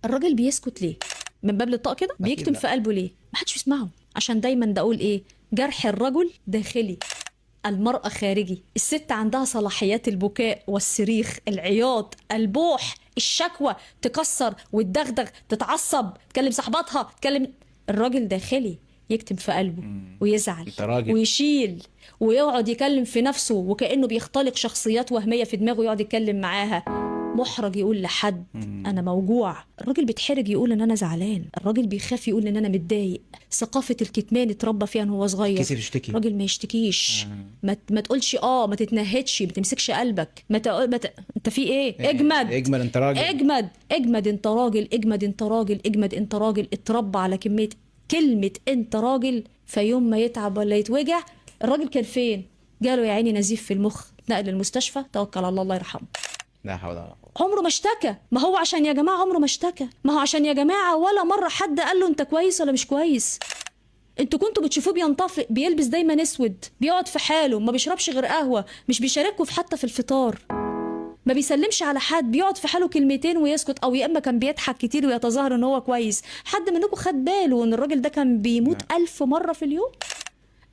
الراجل بيسكت ليه؟ من باب للطاقه كده بيكتم في قلبه ليه؟ ما حدش بيسمعه. عشان دايما ده اقول ايه؟ جرح الرجل داخلي، المرأة خارجي. الست عندها صلاحيات البكاء والصريخ، العياط، البوح، الشكوى، تكسر وتدغدغ، تتعصب، تكلم صاحباتها، تكلم. الراجل داخلي، يكتم في قلبه ويزعل ويشيل ويقعد يكلم في نفسه وكأنه بيختلق شخصيات وهمية في دماغه يقعد يتكلم معاها. محرج يقول لحد انا موجوع. الراجل بيتحرج يقول ان انا زعلان. الراجل بيخاف يقول ان انا متضايق. ثقافة الكتمان اتربى فيها وهو صغير. كسف يشتكي. الراجل ما يشتكيش. ما تقولش ما تتنهدش، ما تمسكش قلبك، انت في ايه؟ اجمد انت راجل. اجمد انت راجل، اجمد انت راجل، اجمد انت راجل. اتربى على كلمة انت راجل. فيوم ما يتعب ولا يتوجع، الراجل كان فين؟ جاله يا عيني نزيف في المخ، نقل المستشفى، توكل على الله يرحمه. لا حول ولا قوة. عمره ما اشتكى. ما هو عشان يا جماعة عمره ما اشتكى. ما هو عشان يا جماعة ولا مرة حد قال له انت كويس ولا مش كويس. انتوا كنتوا بتشوفوه بينطفئ، بيلبس دايما اسود، بيقعد في حاله، ما بيشربش غير قهوة، مش بيشاركوا حتى في الفطار، ما بيسلمش على حد، بيقعد في حاله كلمتين ويسكت. او يا اما كان بيضحك كتير ويتظاهر ان هو كويس. حد منكم خد باله ان الراجل ده كان بيموت 1000 مرة في اليوم؟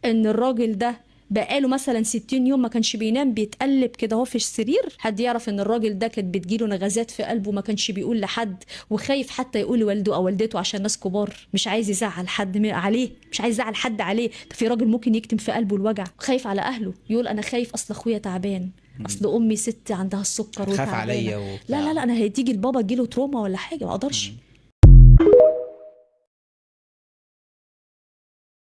ان الراجل ده بقاله مثلا 60 يوم ما كانش بينام، بيتقلب كده هو في السرير. حد يعرف ان الراجل ده كانت بتجيله نغزات في قلبه، ما كانش بيقول لحد، وخايف حتى يقول لوالده او والدته عشان ناس كبار، مش عايز يزعل حد عليه، مش عايز يزعل حد عليه. في راجل ممكن يكتم في قلبه الوجع، خايف على اهله، يقول انا خايف اصل اخويا تعبان، اصل امي ست عندها السكر خاف عليا لا لا لا، انا هتيجي البابا تجيله تروما ولا حاجه، ما اقدرش.